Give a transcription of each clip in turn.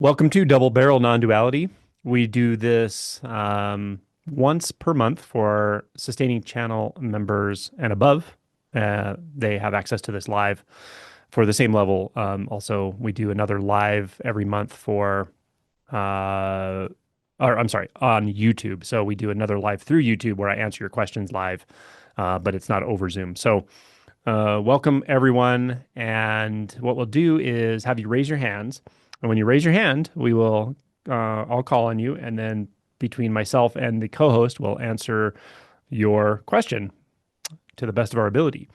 Welcome to Double Barrel Non Duality. We do this once per month for sustaining channel members and above. They have access to this live for the same level. Also, we do another live every month uh, or I'm sorry, on YouTube. So we do another live through YouTube where I answer your questions live, but it's not over Zoom. So welcome everyone. And what we'll do is have you raise your hands. And when you raise your hand, I'll call on you. And then between myself and the co-host, we'll answer your question to the best of our ability.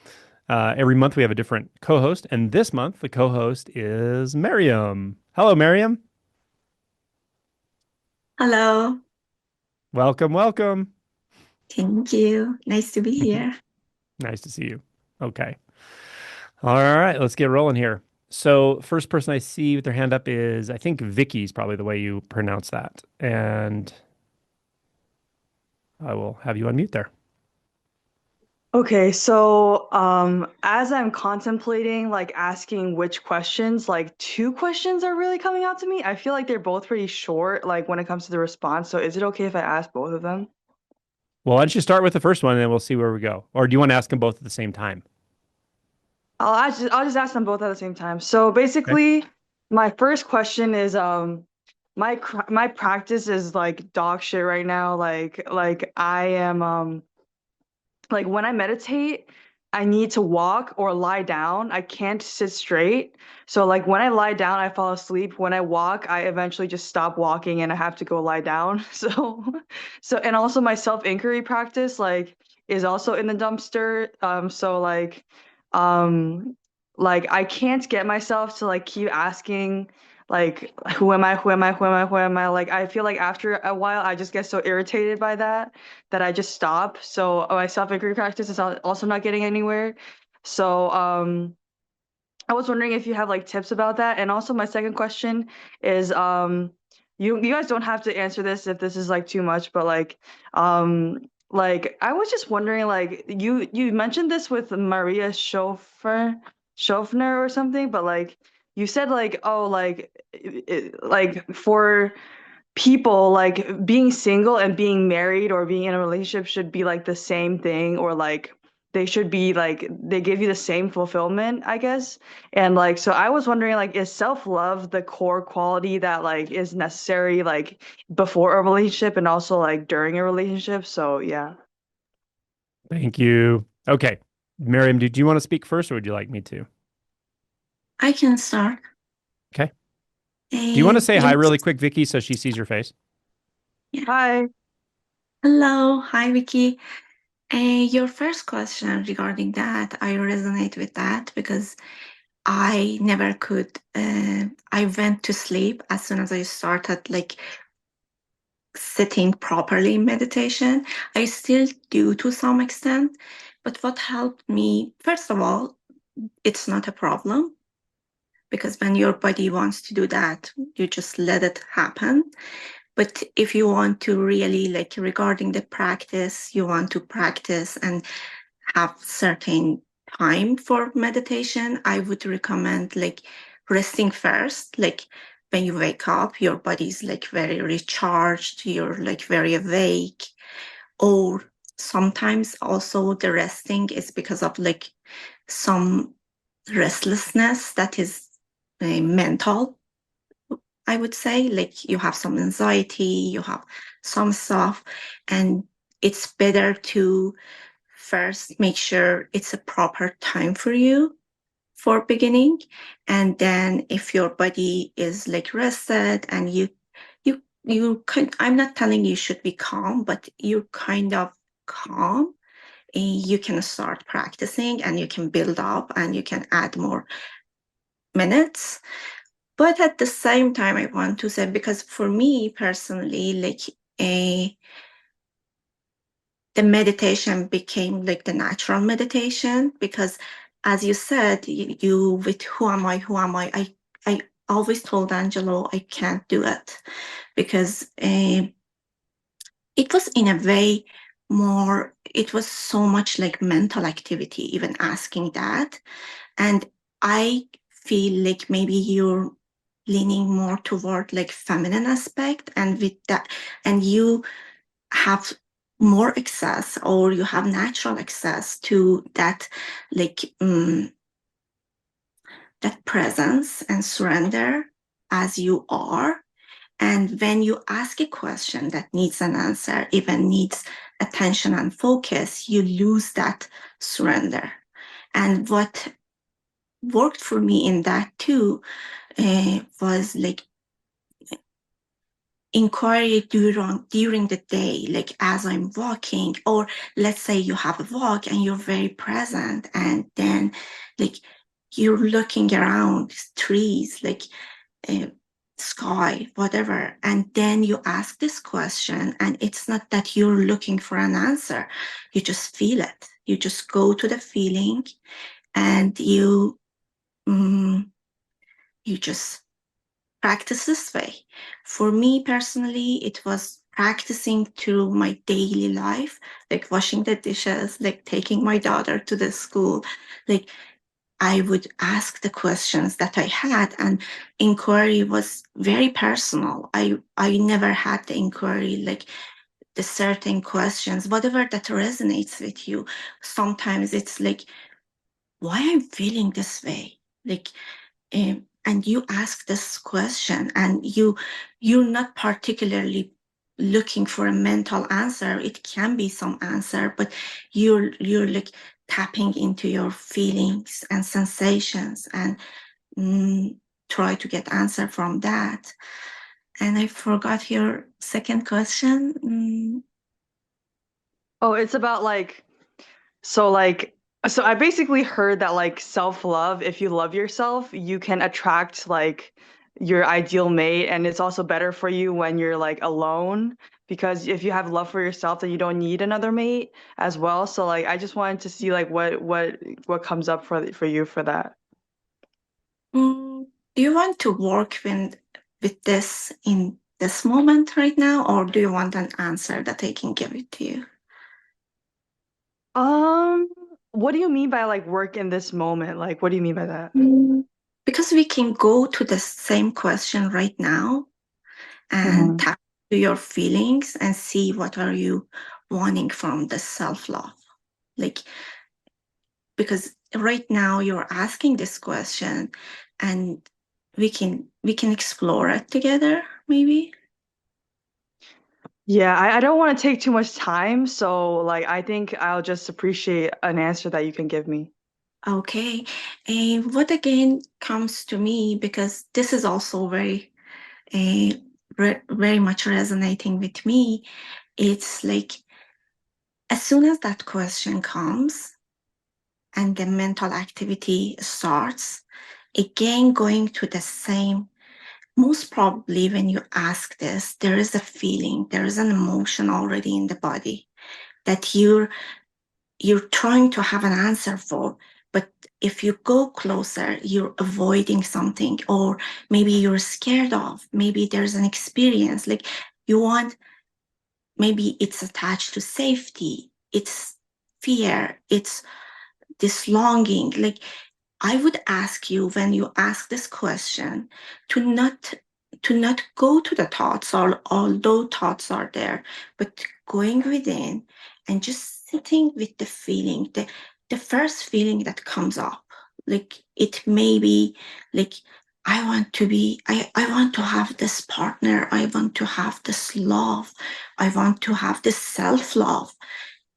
Every month we have a different co-host. And this month, the co-host is Maryam. Hello, Maryam. Hello, Welcome, welcome. thank you. Nice to be here. Nice to see you. Okay. All right, let's get rolling here. So, first person I see with their hand up is, I think Vicky's probably the way you pronounce that. And I will have you unmute there. Okay, so as I'm contemplating like asking which questions, like two questions are really coming out to me. I feel like they're both pretty short, like when it comes to the response. So is it okay if I ask both of them? Well, why don't you start with the first one and then we'll see where we go. Or do you want to ask them both at the same time? I'll just ask them both at the same time. So Okay. basically, my first question is my practice is like dog shit right now. Like I am like when I meditate, I need to walk or lie down. I can't sit straight. So like when I lie down, I fall asleep. When I walk, I eventually just stop walking and I have to go lie down. So and also my self-inquiry practice like is also in the dumpster. Um like I can't get myself to like keep asking like who am I? Who am I? Who am I? Who am I? Like I feel like after a while I just get so irritated by that I just stop. So my self-inquiry practice is also not getting anywhere. So I was wondering if you have like tips about that. And also my second question is you guys don't have to answer this if this is like too much, but like I was just wondering like you mentioned this with Maria Schofner or something, but like you said like oh like for people like being single and being married or being in a relationship should be like the same thing or like they should be like they give you the same fulfillment, I guess. And like so I was wondering like is self-love the core quality that like is necessary like before a relationship and also like during a relationship? So yeah. Thank you. Okay. Miriam, did you want to speak first or would you like me to? I can start. Okay. Do you want to say hi Yes. really quick, Vicky, so she sees your face? Yeah. Hi. Hello. Hi, Vicki. Your first question regarding that, I resonate with that because I never could. I went to sleep as soon as I started like sitting properly in meditation. I still do to some extent, but what helped me, first of all, it's not a problem because when your body wants to do that, you just let it happen. But if you want to really, like regarding the practice, you want to practice and have certain time for meditation, I would recommend like resting first. Like when you wake up, your body's like very recharged, you're like very awake. Or sometimes also the resting is because of like some restlessness that is mental, I would say. Like you have some anxiety, you have some stuff, and it's better to first make sure it's a proper time for you for beginning. And then if your body is like rested and I'm not telling you should be calm, but you're kind of calm, you can start practicing and you can build up and you can add more minutes. But at the same time, I want to say, because for me personally, like a the meditation became like the natural meditation because as you said, you with who am I always told Angelo I can't do it because it was in a way more, it was so much like mental activity, even asking that. And I feel like maybe you're leaning more toward like feminine aspect, and with that, and you have more access, or you have natural access to that, like that presence and surrender as you are. And when you ask a question that needs an answer, even needs attention and focus, you lose that surrender. And what worked for me in that too was like inquiry during the day, like as I'm walking, or let's say you have a walk and you're very present, and then like you're looking around trees, like uh, sky, whatever, and then you ask this question, and it's not that you're looking for an answer, you just feel it, you just go to the feeling, and you just practice this way. For me personally, it was practicing through my daily life, like washing the dishes, like taking my daughter to the school. Like I would ask the questions that I had, and inquiry was very personal. I never had the inquiry like the certain questions, whatever that resonates with you. Sometimes it's like, why I'm feeling this way? Like and you ask this question, and you're not particularly looking for a mental answer. It can be some answer, but you're like tapping into your feelings and sensations, and try to get answer from that. And I forgot your second question. Oh, it's about like so like so I basically heard that like self-love, if you love yourself, you can attract like your ideal mate, and it's also better for you when you're like alone, because if you have love for yourself, then you don't need another mate as well. So like I just wanted to see like what comes up for you for that. Do you want to work with this in this moment right now, or do you want an answer that I can give it to you? Um, what do you mean by like work in this moment? Like, what do you mean by that? Because we can go to the same question right now and Hmm. tap to your feelings and see what are you wanting from the self-love. Like, because right now you're asking this question, and we can explore it together, maybe. Yeah, I don't want to take too much time, so like I think I'll just appreciate an answer that you can give me. Okay. And what again comes to me, because this is also uh, very much resonating with me. It's like as soon as that question comes and the mental activity starts, again going to the same, most probably when you ask this, there is a feeling, there is an emotion already in the body that you're trying to have an answer for. But if you go closer, you're avoiding something, or maybe you're scared of, maybe there's an experience like you want, maybe it's attached to safety, it's fear, it's this longing. Like I would ask you, when you ask this question, to not go to the thoughts, or although thoughts are there, but going within and just sitting with the feeling, the first feeling that comes up. Like it may be like, I want to have this partner, I want to have this love, I want to have this self-love.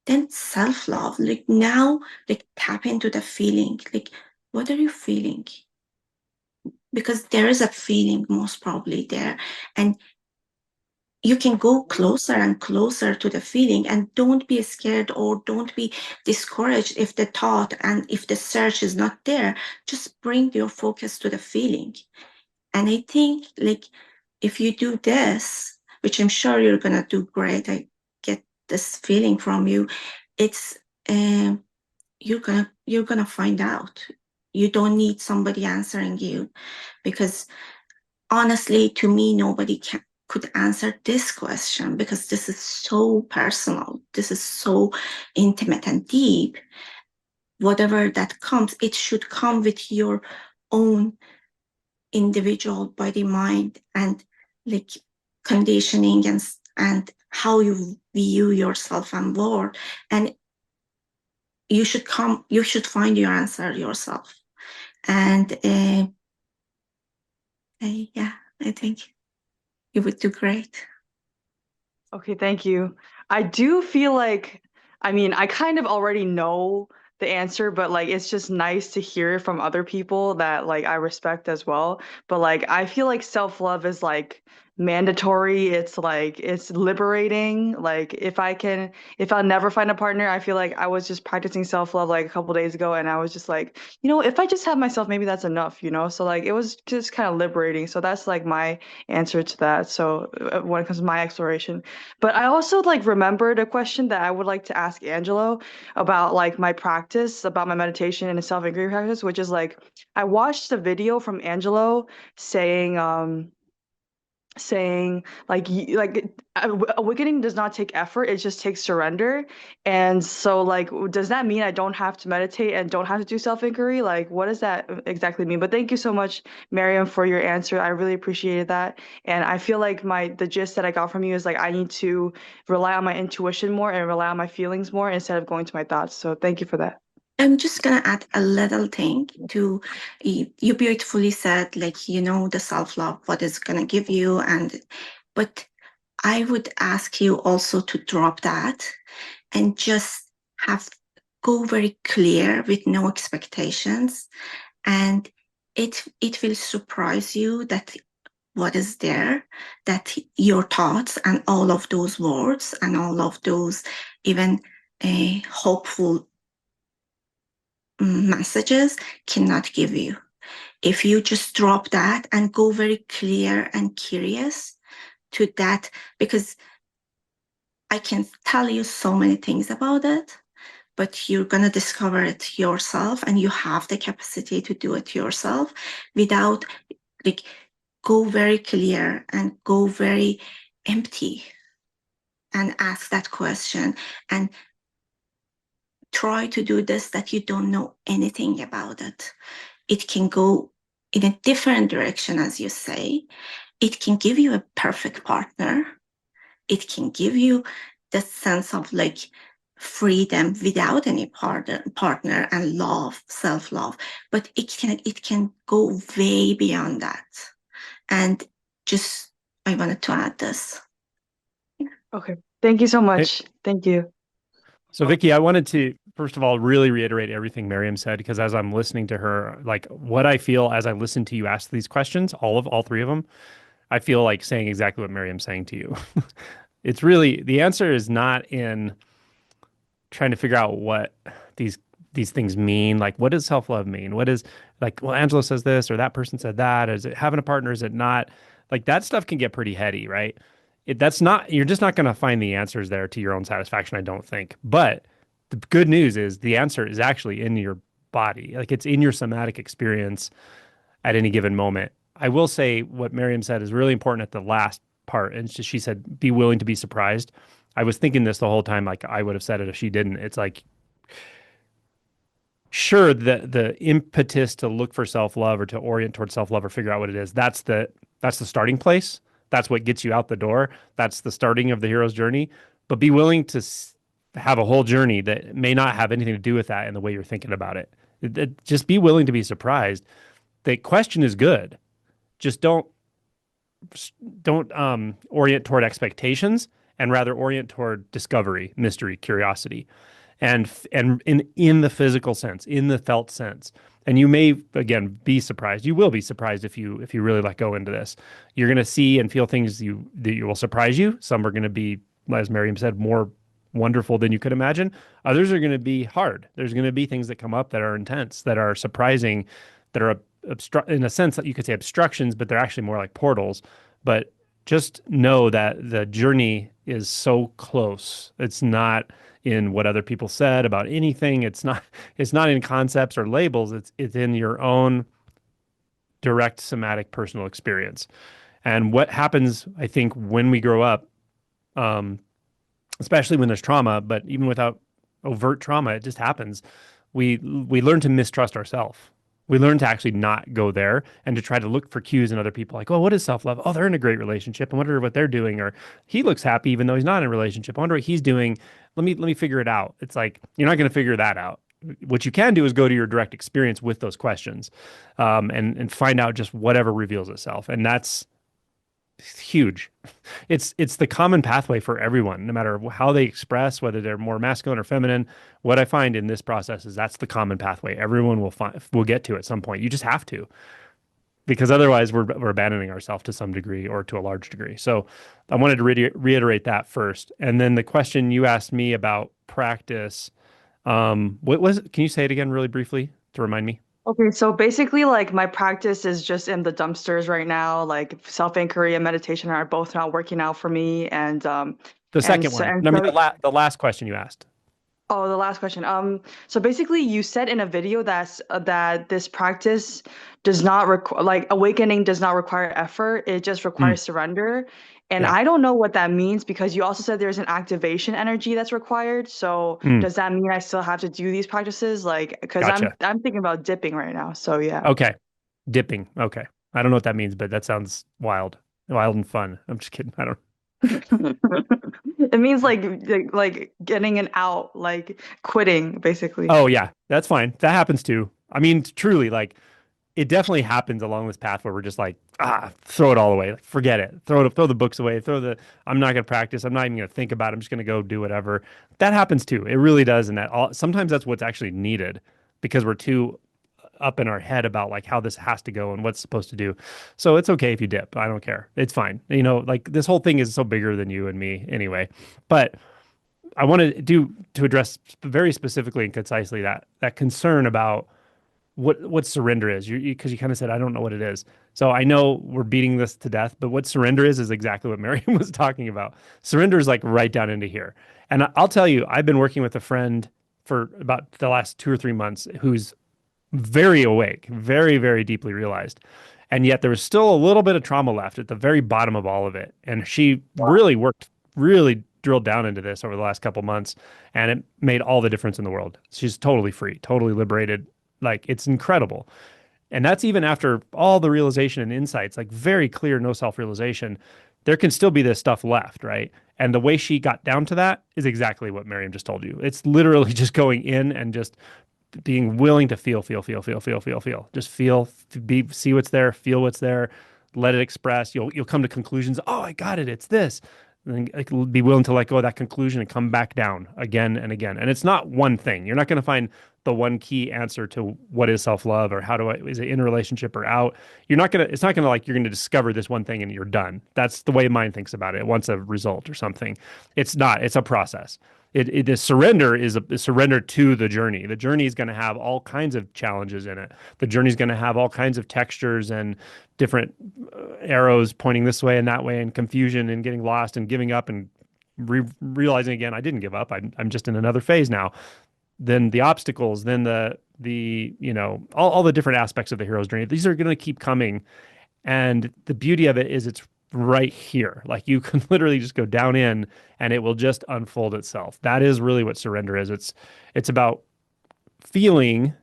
Then self-love, like now, like tap into the feeling, like what are you feeling? Because there is a feeling most probably there, and you can go closer and closer to the feeling, and don't be scared or don't be discouraged if the thought and if the search is not there. Just bring your focus to the feeling. And I think like if you do this, which I'm sure you're gonna do great, I get this feeling from you, it's you're gonna find out. You don't need somebody answering you, because honestly, to me, nobody could answer this question, because this is so personal. This is so intimate and deep. Whatever that comes, it should come with your own individual body, mind, and like conditioning and how you view yourself and world. And you should find your answer yourself. And yeah, I think you would do great. Okay, thank you. I do feel like, I mean, I kind of already know the answer, but like it's just nice to hear it from other people that like I respect as well. But like I feel like self-love is like mandatory. It's like it's liberating. Like if I'll never find a partner, I feel like I was just practicing self-love like a couple days ago and I was just like, if I just have myself, maybe that's enough. So like it was just kind of liberating. So that's like my answer to that. So when it comes to my exploration. But I also like remembered a question that I would like to ask Angelo about like my practice, about my meditation and self-inquiry practice, which is like I watched a video from Angelo saying saying like awakening does not take effort, it just takes surrender. And so like does that mean I don't have to meditate and don't have to do self-inquiry? Like what does that exactly mean? But thank you so much, Maryam, for your answer. I really appreciated that. And I feel like the gist that I got from you is like I need to rely on my intuition more and rely on my feelings more instead of going to my thoughts. So thank you for that. I'm just gonna add a little thing to you beautifully said, like, the self-love, what it's gonna give you, but I would ask you also to drop that and just have go very clear with no expectations, and it will surprise you that what is there, that your thoughts and all of those words and all of those even hopeful messages cannot give you. If you just drop that and go very clear and curious to that, because I can tell you so many things about it, but you're going to discover it yourself, and you have the capacity to do it yourself without, like, go very clear and go very empty and ask that question and try to do this that you don't know anything about it. It can go in a different direction, as you say. It can give you a perfect partner. It can give you the sense of like freedom without any partner and love, self-love. But it can go way beyond that. And just I wanted to add this. Okay. Thank you so Hey, much. Thank you. so Vicki, I wanted to first of all really reiterate everything Maryam said because as I'm listening to her, like what I feel as I listen to you ask these questions, all three of them, I feel like saying exactly what Maryam's saying to you. It's really the answer is not in trying to figure out what these these things mean. Like, what does self love mean? What is like? Well, Angela says this, or that person said that. Is it having a partner? Is it not? Like that stuff can get pretty heady, right? That's not. You're just not going to find the answers there to your own satisfaction, I don't think. But the good news is the answer is actually in your body. Like it's in your somatic experience at any given moment. I will say what Miriam said is really important at the last part. And she said, be willing to be surprised. I was thinking this the whole time, like I would have said it if she didn't. It's like, sure, the impetus to look for self-love or to orient towards self-love or figure out what it is, that's the starting place. That's what gets you out the door. That's the starting of the hero's journey. But be willing to have a whole journey that may not have anything to do with that in the way you're thinking about it. Just be willing to be surprised. The question is good. Just don't orient toward expectations and rather orient toward discovery, mystery, curiosity, and in the physical sense, in the felt sense. And you may again be surprised. You will be surprised if you really let go into this. You're going to see and feel things that you will surprise you. Some are going to be, as Miriam said, more wonderful than you could imagine. Others are going to be hard. There's going to be things that come up that are intense, that are surprising, that are in a sense that you could say obstructions, but they're actually more like portals. But just know that the journey is so close. It's not in what other people said about anything. It's not in concepts or labels. It's in your own direct somatic personal experience. And what happens, I think, when we grow up, um, especially when there's trauma, but even without overt trauma, it just happens. We learn to mistrust ourselves. We learn to actually not go there and to try to look for cues in other people like, oh, what is self-love? Oh, they're in a great relationship. I wonder what they're doing. Or he looks happy even though he's not in a relationship. I wonder what he's doing. Let me figure it out. It's like you're not going to figure that out. What you can do is go to your direct experience with those questions, and find out just whatever reveals itself. And that's huge. It's the common pathway for everyone, no matter how they express, whether they're more masculine or feminine. What I find in this process is that's the common pathway. Everyone will get to at some point. You just have to, because otherwise we're abandoning ourselves to some degree or to a large degree. So I wanted to reiterate that first, and then the question you asked me about practice. What was it? Can you say it again really briefly to remind me? Okay, so basically, like my practice is just in the dumpsters right now. Like self-inquiry and meditation are both not working out for me, The and second so one. and I mean, so. the last question you asked. Oh, the last question. So basically, you said in a video that this practice does not require, like, awakening does not require effort. It just Mm, requires surrender. And yeah. I don't know what that means because you also said there's an activation energy that's required. So Mm, does that mean I still have to do these practices? Like, because I'm gotcha. I'm thinking about dipping right now. So yeah. Okay. Dipping. Okay. I don't know what that means, but that sounds wild. Wild and fun. I'm just kidding. I don't. It means like getting an out, like quitting, basically. Oh yeah, that's fine. That happens too. I mean, truly, like it definitely happens along this path where we're just like, throw it all away. Like, forget it. Throw the books away. I'm not gonna practice. I'm not even gonna think about it. I'm just gonna go do whatever. That happens too. It really does. And sometimes that's what's actually needed because we're too up in our head about like how this has to go and what's supposed to do. So it's okay if you dip. I don't care. It's fine. Like this whole thing is so bigger than you and me anyway. But I wanted to address very specifically and concisely that concern about what surrender is. Because you kind of said I don't know what it is. So I know we're beating this to death, but what surrender is exactly what Maryam was talking about. Surrender is like right down into here. And I'll tell you, I've been working with a friend for about the last 2 or 3 months who's very awake, very, very deeply realized. And yet there was still a little bit of trauma left at the very bottom of all of it. And she really worked, really drilled down into this over the last couple months, and it made all the difference in the world. She's totally free, totally liberated. Like it's incredible. And that's even after all the realization and insights, like very clear, no self realization. There can still be this stuff left, right? And the way she got down to that is exactly what Miriam just told you. It's literally just going in and just being willing to feel. Just feel, see what's there, feel what's there, let it express. You'll come to conclusions. Oh, I got it. It's this. And then like, be willing to let go of that conclusion and come back down again and again. And it's not one thing. You're not going to find the one key answer to what is self-love or is it in a relationship or out. It's not gonna like you're gonna discover this one thing and you're done. That's the way mind thinks about it. It wants a result or something. It's not, it's a process. The surrender is a surrender to the journey. The journey is going to have all kinds of challenges in it. The journey is going to have all kinds of textures and different arrows pointing this way and that way, and confusion and getting lost and giving up and realizing again, I didn't give up. I'm just in another phase now. Then the obstacles, then the all the different aspects of the hero's journey. These are going to keep coming, and the beauty of it is it's right here. Like you can literally just go down in and it will just unfold itself. That is really what surrender is. It's about feeling,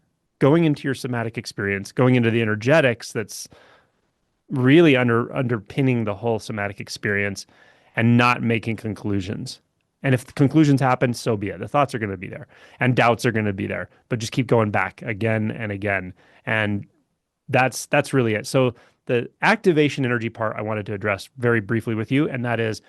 going into your somatic experience, going into the energetics that's really underpinning the whole somatic experience and not making conclusions. And if the conclusions happen, so be it. The thoughts are going to be there and doubts are going to be there, but just keep going back again and again. And that's really it. So the activation energy part I wanted to address very briefly with you, and that is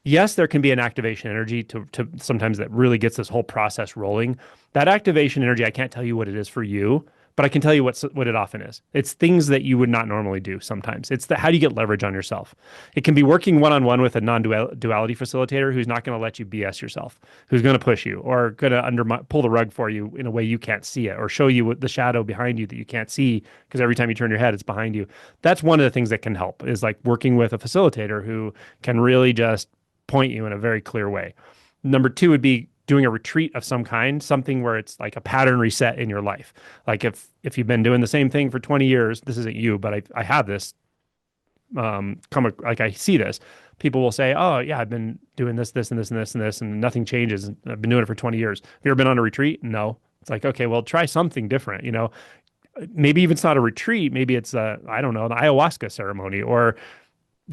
yes, there can be an activation energy to sometimes that really gets this whole process rolling. That activation energy, I can't tell you what it is for you, but I can tell you what it often is. It's things that you would not normally do sometimes. It's how do you get leverage on yourself? It can be working one-on-one with a non-duality facilitator who's not going to let you BS yourself, who's going to push you or going to pull the rug for you in a way you can't see it or show you the shadow behind you that you can't see because every time you turn your head, it's behind you. That's one of the things that can help is like working with a facilitator who can really just point you in a very clear way. Number two would be doing a retreat of some kind, something where it's like a pattern reset in your life. Like if you've been doing the same thing for 20 years, this isn't you, but I have this like I see this. People will say, "Oh, yeah, I've been doing this, and this, and this, and this, and nothing changes. And I've been doing it for 20 years." Have you ever been on a retreat? No. It's like, okay, well, try something different. maybe even it's not a retreat. Maybe it's a, I don't know, an ayahuasca ceremony or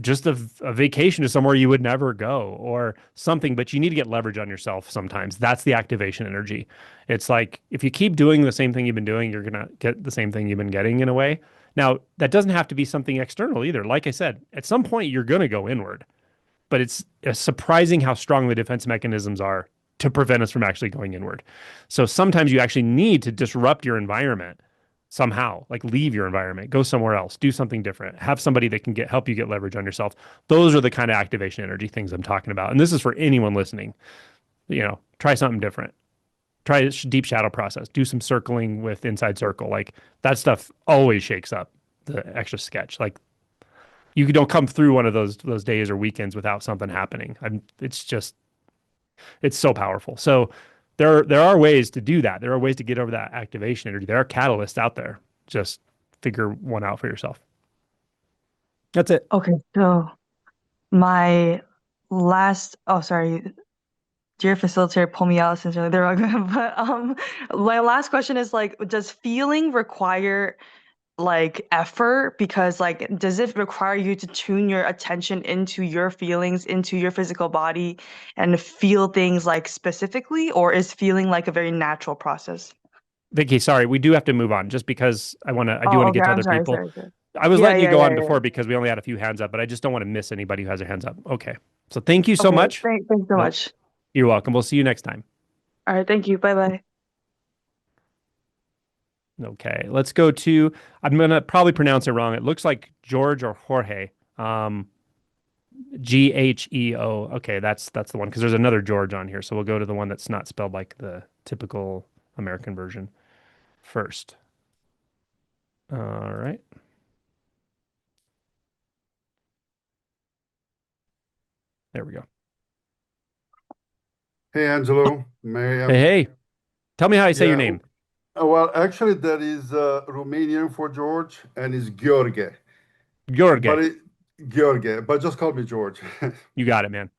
just a vacation to somewhere you would never go or something, but you need to get leverage on yourself sometimes. That's the activation energy. It's like if you keep doing the same thing you've been doing, you're going to get the same thing you've been getting in a way. Now, that doesn't have to be something external either. Like I said, at some point you're going to go inward, but it's surprising how strong the defense mechanisms are to prevent us from actually going inward. So sometimes you actually need to disrupt your environment somehow, like leave your environment, go somewhere else, do something different, have somebody that can help you get leverage on yourself. Those are the kind of activation energy things I'm talking about. And this is for anyone listening. Try something different. Try a deep shadow process. Do some circling with inside circle. Like that stuff always shakes up the extra sketch. Like you don't come through one of those days or weekends without something happening. It's so powerful. So there are ways to do that. There are ways to get over that activation energy. There are catalysts out there. Just figure one out for yourself. That's it. Okay, so my oh, sorry, dear facilitator, pull me out since they're like, but my last question is like, does feeling require like effort? Because like, does it require you to tune your attention into your feelings, into your physical body, and feel things like specifically, or is feeling like a very natural process? Vicky, sorry, we do have to move on just because I do want Oh, to okay. get to I'm other sorry, people. sorry, sorry. I was Yeah, letting you yeah, go yeah, on yeah. before because we only had a few hands up, but I just don't want to miss anybody who has their hands up. Okay. So thank you so Okay, much. thanks so Well, much. you're welcome. We'll see you next time. All right, thank you. Bye bye. Okay. Let's go to, I'm going to probably pronounce it wrong. It looks like George or Jorge. Gheo. Okay, that's the one because there's another George on here. So we'll go to the one that's not spelled like the typical American version first. All right. There we go. Hey, Angelo, Hey, Maryam. hey. Tell me how I say your Yeah, name. well, actually, that is Romanian for George, and it's Gheorghe, but Jorge. Gheorghe, but just call me George. You got it, man.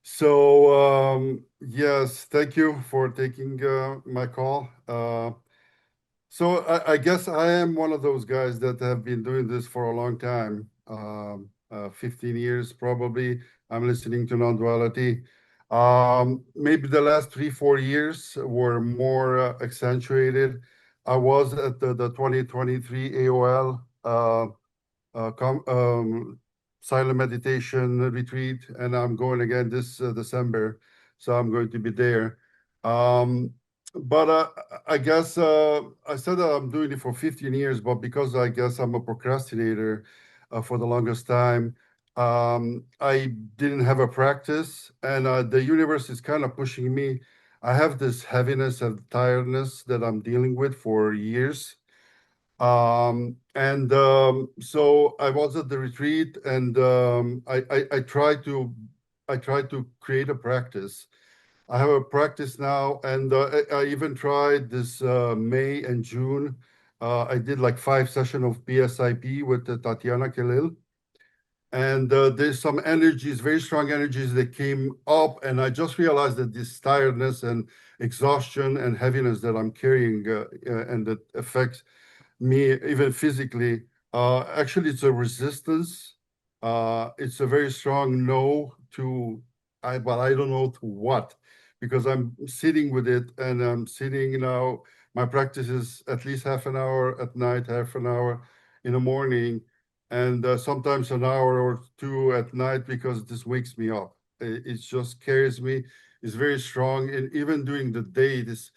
So, yes, thank you for taking my call. So, I guess I am one of those guys that have been doing this for a long time, 15 years probably. I'm listening to Non Duality. Maybe the last 3, 4 years were more accentuated. I was at the 2023 AOL silent meditation retreat, and I'm going again this December, so I'm going to be there. Um, but I guess I said that I'm doing it for 15 years, but because I guess I'm a procrastinator for the longest time, I didn't have a practice, and the universe is kind of pushing me. I have this heaviness and tiredness that I'm dealing with for years. And so I was at the retreat, and I tried to create a practice. I have a practice now, and I even tried this May and June. I did like 5 sessions of PSIP with Tatiana Kelil, and there's some energies, very strong energies that came up, and I just realized that this tiredness and exhaustion and heaviness that I'm carrying and that affects me even physically. Actually, it's a resistance. It's a very strong no to, but I don't know to what, because I'm sitting with it, and I'm sitting now. My practice is at least half an hour at night, half an hour in the morning, and sometimes an hour or two at night because this wakes me up. It just carries me. It's very strong, and even during the day, this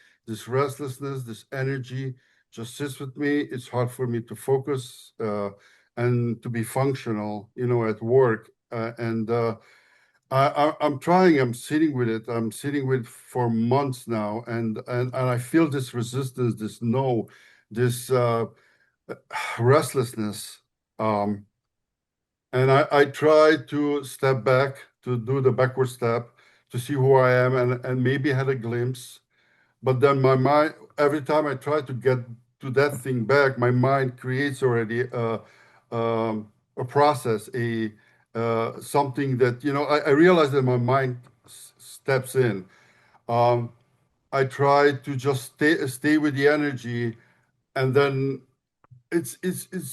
restlessness, this energy just sits with me. It's hard for me to focus and to be functional, at work. I'm trying. I'm sitting with it. I'm sitting with for months now, and I feel this resistance, this no, this restlessness. Um, and I try to step back, to do the backward step, to see who I am, and maybe had a glimpse, but then my mind, every time I try to get to that thing back, my mind creates already a process, a something that, I realize that my mind steps in. um, I try to just stay with the energy, and then it's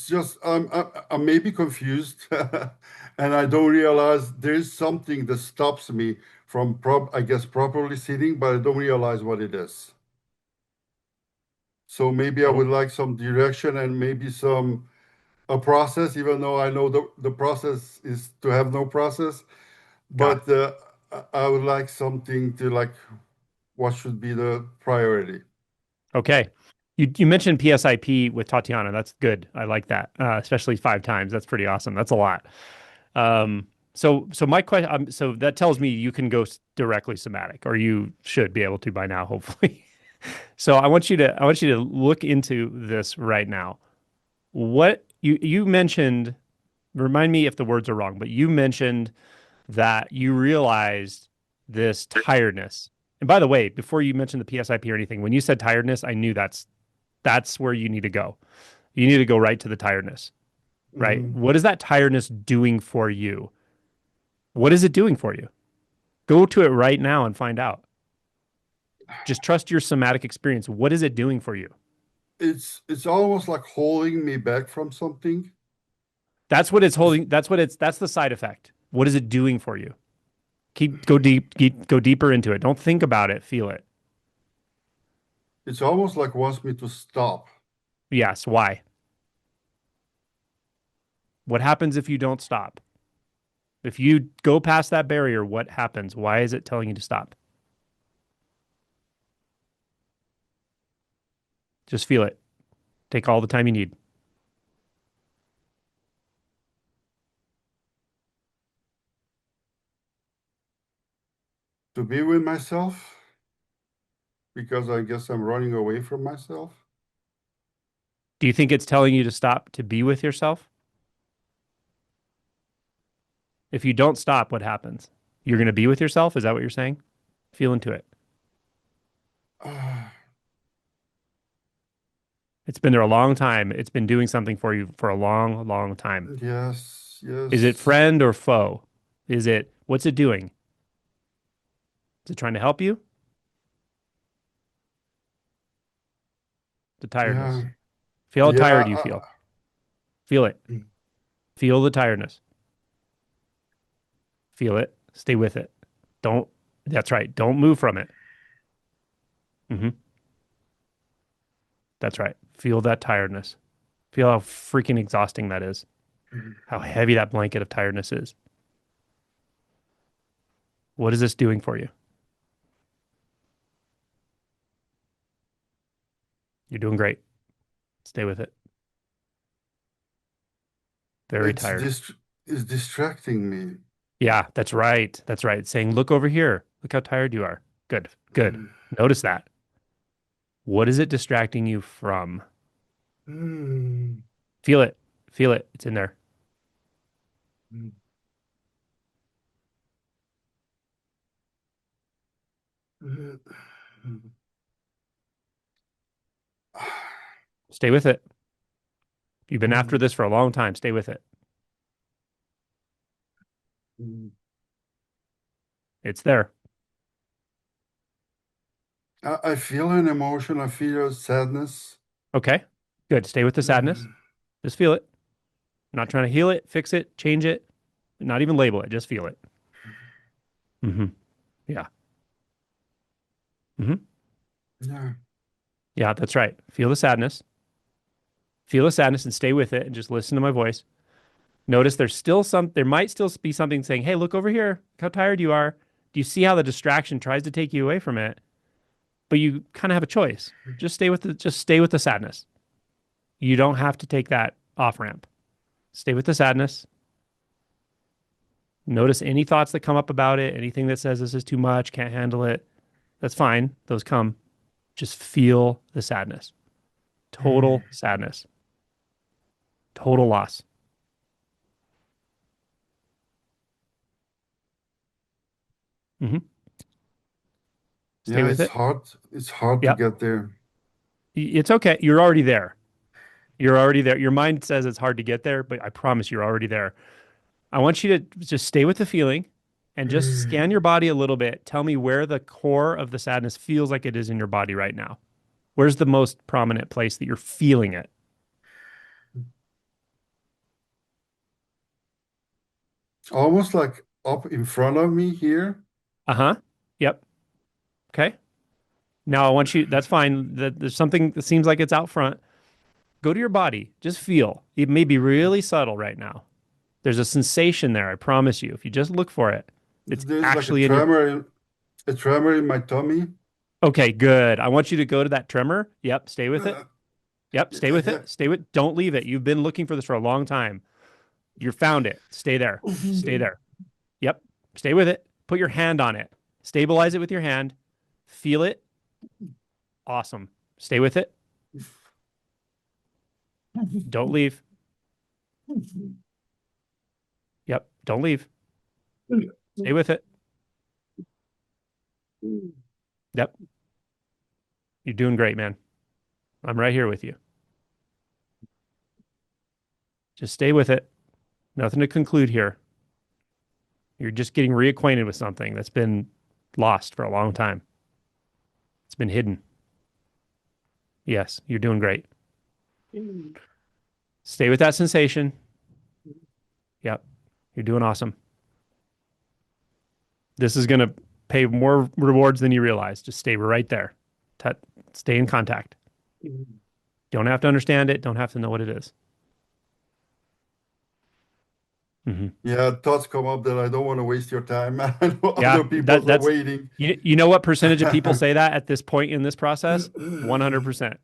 just I'm maybe confused, and I don't realize there's something that stops me from I guess properly sitting, but I don't realize what it is. So maybe I Oh, would like some direction and maybe some a process, even though I know the process is to have no process. got it. But I would like something to like what should be the priority. Okay. You mentioned PSIP with Tatiana. That's good. I like that, especially 5 times. That's pretty awesome. That's a lot. So my question, so that tells me you can go directly somatic, or you should be able to by now, hopefully. So I want you to look into this right now. What you mentioned, remind me if the words are wrong, but you mentioned that you realized this tiredness. And by the way, before you mentioned the PSIP or anything, when you said tiredness, I knew that's where you need to go. You need to go right to the tiredness, right? Mhm. What is that tiredness doing for you? What is it doing for you? Go to it right now and find out. Just trust your somatic experience. What is it doing for you? It's almost like holding me back from something. That's what it's It's holding. That's the side effect. What is it doing for you? Go deep, go deeper into it. Don't think about it, feel it. it's almost like wants me to stop. Yes, why? What happens if you don't stop? If you go past that barrier, what happens? Why is it telling you to stop? Just feel it. Take all the time you need. To be with myself because I guess I'm running away from myself. Do you think it's telling you to stop to be with yourself? If you don't stop, what happens? You're going to be with yourself? Is that what you're saying? Feel into it. It's been there a long time. It's been doing something for you for a long, long time. Yes, Is it yes, friend or foe? What's it doing? Is it trying to help you? The yeah, tiredness. Feel how yeah. tired you feel. Feel it. Mm, Feel the tiredness. Feel it. Stay with it. Don't, that's right. Don't move from it. Hmm. That's right. Feel that tiredness. Feel how freaking exhausting that is. mm. How heavy that blanket of tiredness is. What is this doing for you? You're doing great. Stay with it. Very It's tired. dist it's distracting me. Yeah, that's right. That's right. Saying, look over here. Look how tired you are. Good. Good. Mm, Notice that. What is it distracting you from? mm, Feel it. Feel it. It's in there. mm, mm, mm. Stay with it. You've been after Mm, this for a long time. Stay with it. mm. It's there. I feel an emotion. I feel sadness. Okay. Good. Stay with the sadness. Mm, Just feel it. I'm not trying to heal it, fix it, change it, not even label it. Just feel it. Hmm. Yeah. Hmm. yeah. Yeah, that's right. Feel the sadness. Feel the sadness and stay with it and just listen to my voice. Notice there might still be something saying, hey, look over here. Look how tired you are. Do you see how the distraction tries to take you away from it? But you kind of have a choice. Just stay with the sadness. You don't have to take that off ramp. Stay with the sadness. Notice any thoughts that come up about it, anything that says this is too much, can't handle it. That's fine. Those come. Just feel the sadness. Mm. Total sadness. Total loss. Hmm. Stay Yeah, with it's it. hard. It's hard to Yep. get there. It's okay. You're already there. You're already there. Your mind says it's hard to get there, but I promise you're already there. I want you to just stay with the feeling and just scan your body a little bit. Tell me where the core of the sadness feels like it is in your body right now. Where's the most prominent place that you're feeling it? Almost like up in front of me here. Uh-huh. Yep. Okay. Now I want you, that's fine. There's something that seems like it's out front. Go to your body. Just feel. It may be really subtle right now. There's a sensation there, I promise you. If you just look for it, it's There's like actually in your. a tremor in my tummy. Okay, good. I want you to go to that tremor. Yep, stay with it. Yep, stay with Yeah. it. Stay with. Don't leave it. You've been looking for this for a long time. You found it. Stay there. Stay there. Yep. Stay with it. Put your hand on it. Stabilize it with your hand. Feel it. Awesome. Stay with it. Don't leave. Yep. Don't leave. Stay with it. Yep. You're doing great, man. I'm right here with you. Just stay with it. Nothing to conclude here. You're just getting reacquainted with something that's been lost for a long time. It's been hidden. Yes, you're doing great. Stay with that sensation. Yep. You're doing awesome. This is going to pay more rewards than you realize. Just stay right there. Stay in contact. Don't have to understand it. Don't have to know what it is. Yeah, thoughts come up that I don't want to waste your time. I know Yeah, other people are that's waiting. you know what percentage of people say that at this point in this process? 100%.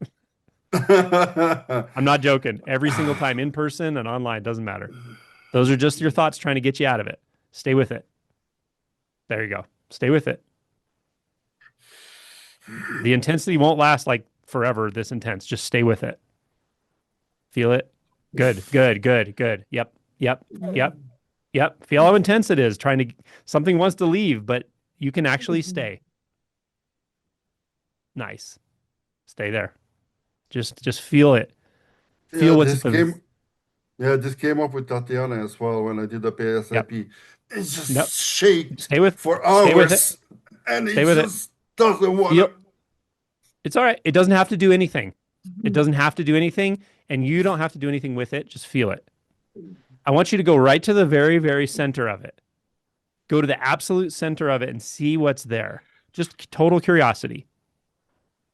I'm not joking. Every single time, in person and online, doesn't matter. Those are just your thoughts trying to get you out of it. Stay with it. There you go. Stay with it. The intensity won't last like forever, this intense. Just stay with it. Feel it. Good, good, good, good. Yep, yep, yep, yep. Feel how intense it is. Something wants to leave, but you can actually stay. Nice. Stay there. Just feel it. Feel Yeah, what's at the. this came up with Tatiana as well when I did the Yep. PSIP. It Yep. just shaked for Stay with it. hours, and it Stay with it. just doesn't want Feel. to. It's all right. It doesn't have to do anything. It doesn't have to do anything, and you don't have to do anything with it. Just feel it. I want you to go right to the very, very center of it. Go to the absolute center of it and see what's there. Just total curiosity.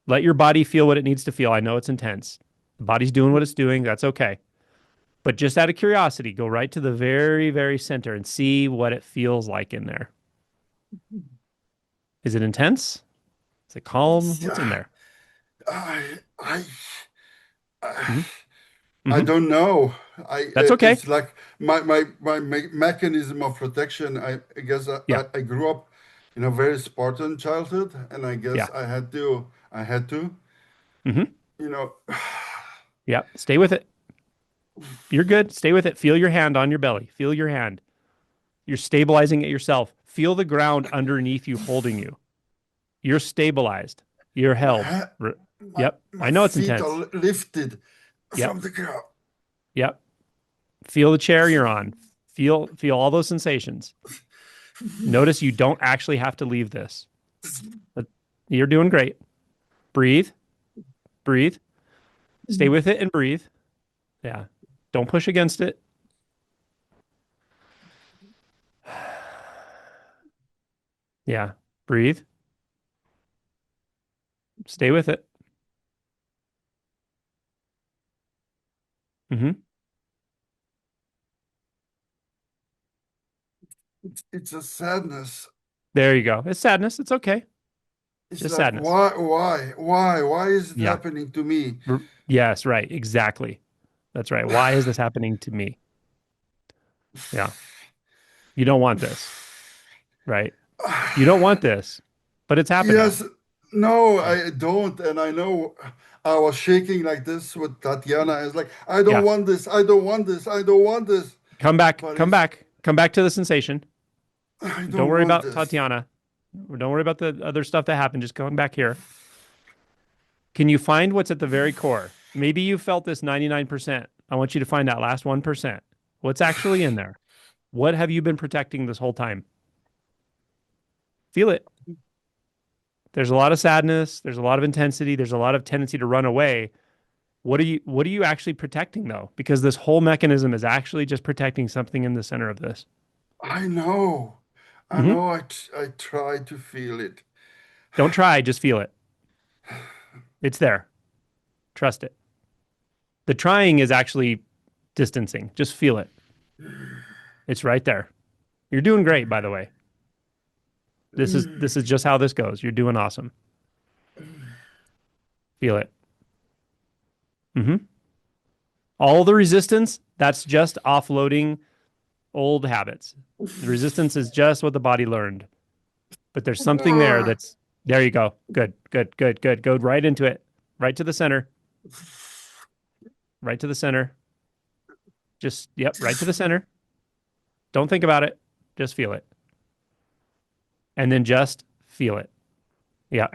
Let your body feel what it needs to feel. I know it's intense. The body's doing what it's doing. That's okay. But just out of curiosity, go right to the very, very center and see what it feels like in there. Is it intense? Is it calm? What's in there? I, I, Mm-hmm. I Mm-hmm. don't know. That's okay. It's like my mechanism of protection. I guess Yeah. I grew up in a very Spartan childhood, and I Yeah. guess I had to, Mm-hmm. you know. Yeah. Stay with it. You're good. Stay with it. Feel your hand on your belly. Feel your hand. You're stabilizing it yourself. Feel the ground underneath you holding you. You're stabilized. You're My held. ha Yep. I my know it's feet are intense. lifted Yep. from the ground. Yep. Feel the chair you're on. Feel all those sensations. Notice you don't actually have to leave this. But you're doing great. Breathe. Breathe. Stay with it and breathe. Yeah. Don't push against it. Yeah. Breathe. Stay with it. Hmm. It's a sadness. There you go. It's sadness. It's okay. It's Just like sadness. why is it Yeah. happening to me? Yes, right. Exactly. That's right. Why is this happening to me? Yeah. You don't want this, right? You don't want this, but it's happening. Yes, no, Yeah. I don't, and I know I was shaking like this with Tatiana. I was like, I don't Yeah. want this, I don't want this, I don't want this. Come back. But Come it's back. Come back to the sensation. I Don't don't worry want about this. Tatiana. Don't worry about the other stuff that happened. Just come back here. Can you find what's at the very core? Maybe you felt this 99%. I want you to find that last 1%. What's actually in there? What have you been protecting this whole time? Feel it. There's a lot of sadness. There's a lot of intensity. There's a lot of tendency to run away. What are you actually protecting though? Because this whole mechanism is actually just protecting something in the center of this. I know. I Hmm. know. I try to feel it. Don't try, just feel it. It's there. Trust it. The trying is actually distancing. Just feel it. It's right there. You're doing great, by the way. This is just how this goes. You're doing awesome. Feel it. Hmm. All the resistance, that's just offloading old habits. The resistance is just what the body learned. But there's something there that's there you go. Good, good, good, good. Go right into it. Right to the center. Right to the center. Just yep, right to the center. Don't think about it. Just feel it. And then just feel it. Yep.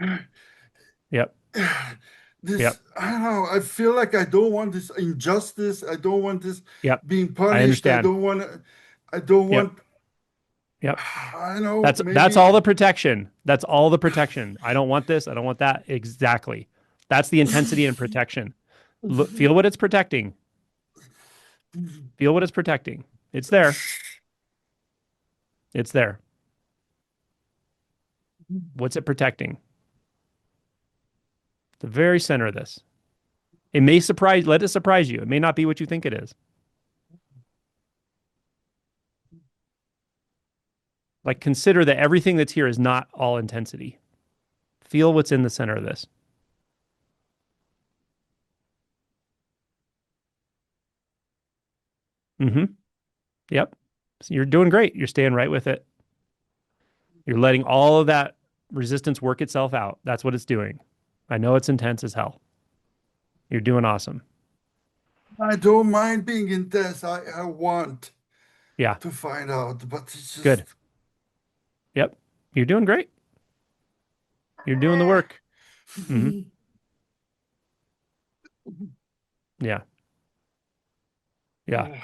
Yep. This, Yep. I don't know. I feel like I don't want this injustice. I don't want this Yep. being I punished. understand. I don't Yep. want, Yep. I know, That's all maybe. the protection. That's all the protection. I don't want this. I don't want that. Exactly. That's the intensity and protection. Look, feel what it's protecting. Feel what it's protecting. It's there. It's there. What's it protecting? The very center of this. It may surprise, let it surprise you. It may not be what you think it is. Like consider that everything that's here is not all intensity. Feel what's in the center of this. Mm-hmm. Yep. So you're doing great. You're staying right with it. You're letting all of that resistance work itself out. That's what it's doing. I know it's intense as hell. You're doing awesome. I don't mind being intense. I want Yeah. to find out, but it's just. Good. Yep. You're doing great. You're doing the work. Hmm. Yeah. Yeah.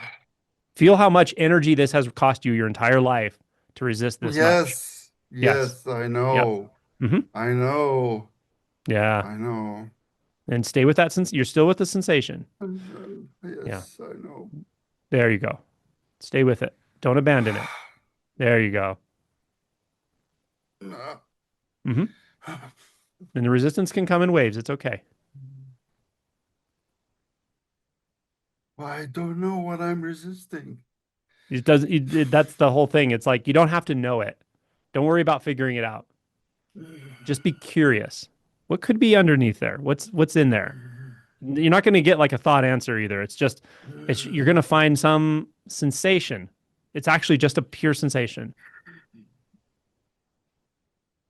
Feel how much energy this has cost you your entire life to resist this much. Yes, Yes. yes, I Yep. know. Hmm. I know. Yeah. I know. And stay with that since you're still with the sensation. Yeah. Yes, I know. There you go. Stay with it. Don't abandon it. There you go. Hmm. And the resistance can come in waves. It's okay. I don't know what I'm resisting. It does. That's the whole thing. It's like you don't have to know it. Don't worry about figuring it out. Just be curious. What could be underneath there? What's in there? You're not going to get like a thought answer either. It's just you're going to find some sensation. It's actually just a pure sensation.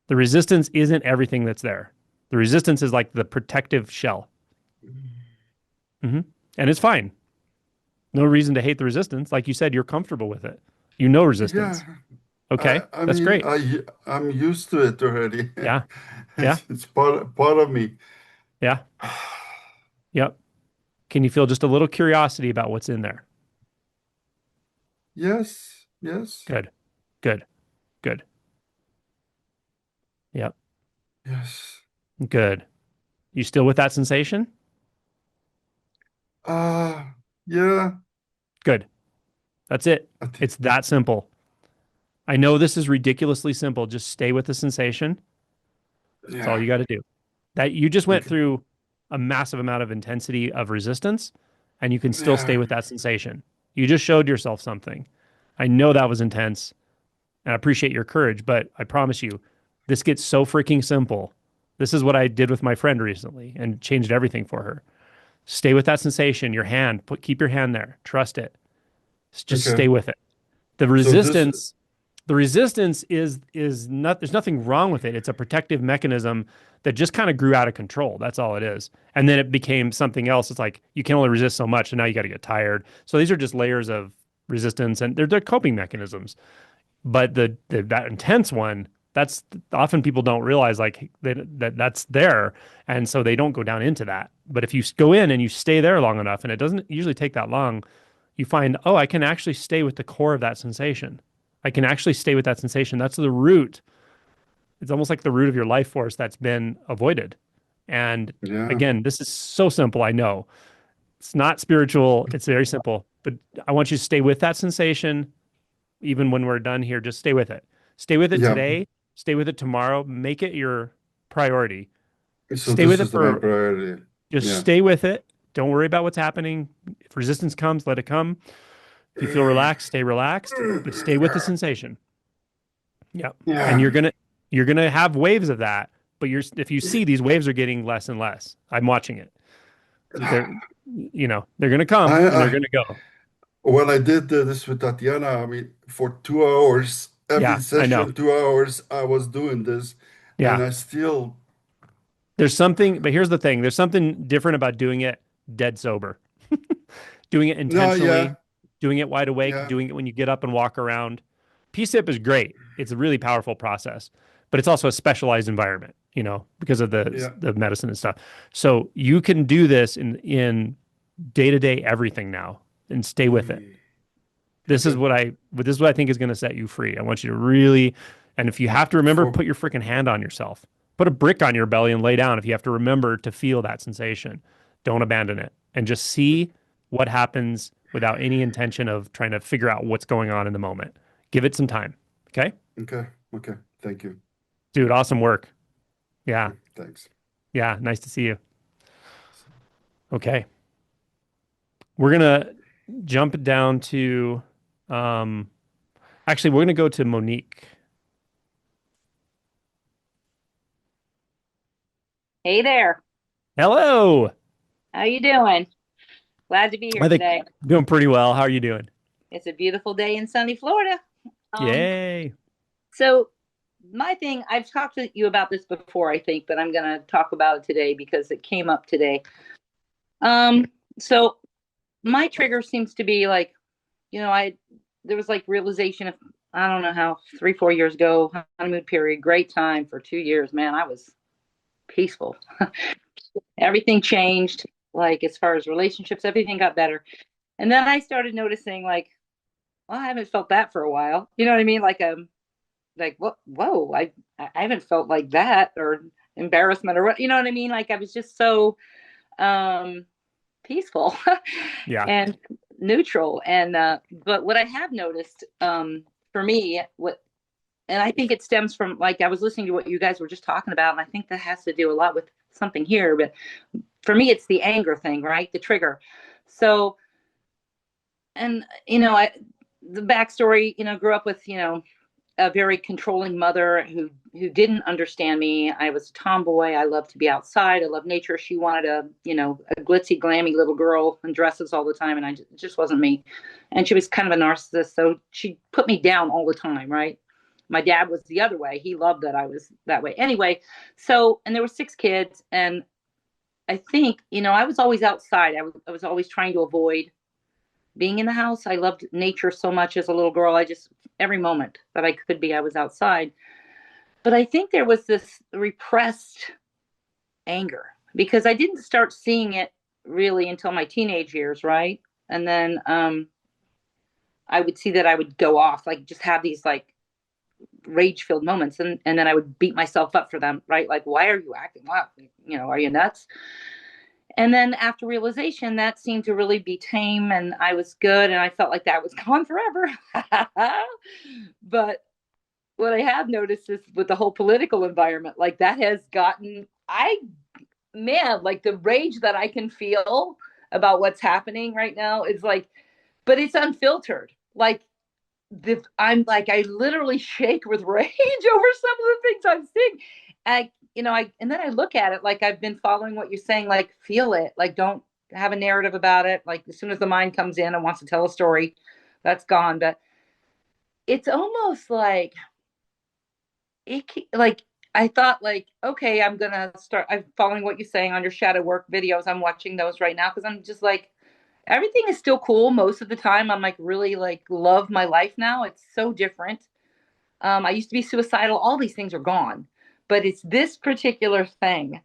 The resistance isn't everything that's there. The resistance is like the protective shell. Hmm. And it's fine. No reason to hate the resistance. Like you said, you're comfortable with it. You know Yeah, resistance. Okay, I that's mean, great. I'm used to it already. Yeah, yeah, It's part of me. yeah. Yep. Can you feel just a little curiosity about what's in there? Yes, yes, Good, good, good. Yep, yes. good. You still with that sensation? Yeah, Good. That's it. I think, It's that simple. I know this is ridiculously simple. Just stay with the sensation. That's all yeah. you got to do. That you just went Okay. through a massive amount of intensity of resistance and you can still stay Yeah. with that sensation. You just showed yourself something. I know that was intense and I appreciate your courage, but I promise you, this gets so freaking simple. This is what I did with my friend recently and changed everything for her. Stay with that sensation, your hand, keep your hand there. Trust it. Just Okay. stay with it. The So this, resistance the resistance is not there's nothing wrong with it. It's a protective mechanism that just kind of grew out of control. That's all it is. And then it became something else. It's like you can only resist so much and now you got to get tired. So these are just layers of resistance and they're coping mechanisms. But that intense one, that's often people don't realize like that's there and so they don't go down into that. But if you go in and you stay there long enough and it doesn't usually take that long, you find, oh, I can actually stay with the core of that sensation. I can actually stay with that sensation. That's the root. It's almost like the root of your life force that's been avoided. And Yeah. again, this is so simple. I know it's not spiritual. It's very simple, but I want you to stay with that sensation. Even when we're done here, just stay with it. Stay with it Yeah. today. Stay with it tomorrow. Make it your priority. So Stay this with it is the main for, priority. just Yeah. stay with it. Don't worry about what's happening. If resistance comes, let it come. If you feel relaxed, stay relaxed, but stay with the sensation. Yeah. And Yeah. you're gonna have waves of that, but if you see these waves are getting less and less. I'm watching it. They're they're gonna come and they're I gonna go. when I did this with Tatiana, I mean, for 2 hours, every Yeah, I know. session, 2 hours, I was doing this, and Yeah. I still, There's something, but here's the thing. There's something different about doing it dead sober. Doing it no, intentionally, yeah, doing it wide awake, yeah, doing it when you get up and walk around. PSIP is great. It's a really powerful process, but it's also a specialized environment, because of yeah. the medicine and stuff. So you can do this in day-to-day everything now and stay with it. Mm. This is Okay. what I think is going to set you free. I want you to really, and if you have to remember, For put your freaking hand on yourself. Put a brick on your belly and lay down if you have to remember to feel that sensation. Don't abandon it and just see what happens without any intention of trying to figure out what's going on in the moment. Give it some time. Okay? okay, okay. Thank you. Dude, awesome work. Yeah. Thanks. Yeah. Nice to see you. Okay. We're going to jump down to, um, actually, we're going to go to Mon'nique. Hey there. Hello. How you doing? Glad to be here I think today. doing pretty well. How are you doing? It's a beautiful day in sunny Florida. Um, Yay. so my thing, I've talked to you about this before, I think, but I'm gonna talk about it today because it came up today. Um, so my trigger seems to be like, I there was like realization of I don't know how 3, 4 years ago, honeymoon period, great time for 2 years, man. I was peaceful. Everything changed, like as far as relationships, everything got better. And then I started noticing like, well, I haven't felt that for a while. You know what I mean? Like what? Whoa, I haven't felt like that or embarrassment or what? You know what I mean? Like I was just so um, peaceful Yeah. and neutral. And but what I have noticed for me, and I think it stems from like I was listening to what you guys were just talking about, and I think that has to do a lot with something here. But for me, it's the anger thing, right? The trigger. So, and the backstory, grew up with a very controlling mother who didn't understand me. I was a tomboy. I loved to be outside. I loved nature. She wanted a glitzy, glammy little girl in dresses all the time, and it just wasn't me. And she was kind of a narcissist, so she put me down all the time, right? My dad was the other way. He loved that I was that way. Anyway, so and there were 6 kids, and I think I was always outside. I was always trying to avoid being in the house. I loved nature so much as a little girl. I just, every moment that I could be, I was outside. But I think there was this repressed anger because I didn't start seeing it really until my teenage years, right? And then I would see that I would go off, like just have these like rage filled moments. And then I would beat myself up for them, right? Like, why are you acting up? Are you nuts? And then after realization, that seemed to really be tame and I was good. And I felt like that was gone forever. But what I have noticed is with the whole political environment, like that has gotten, man, like the rage that I can feel about what's happening right now is like, but it's unfiltered. Like, I'm like, I literally shake with rage over some of the things I'm seeing. And then I look at it like I've been following what you're saying, like feel it, like don't have a narrative about it. Like as soon as the mind comes in and wants to tell a story, that's gone. But it's almost like like I thought like, okay, I'm following what you're saying on your shadow work videos. I'm watching those right now because I'm just like, everything is still cool most of the time. I'm like really like love my life now. It's so different. I used to be suicidal. All these things are gone, but it's this particular thing.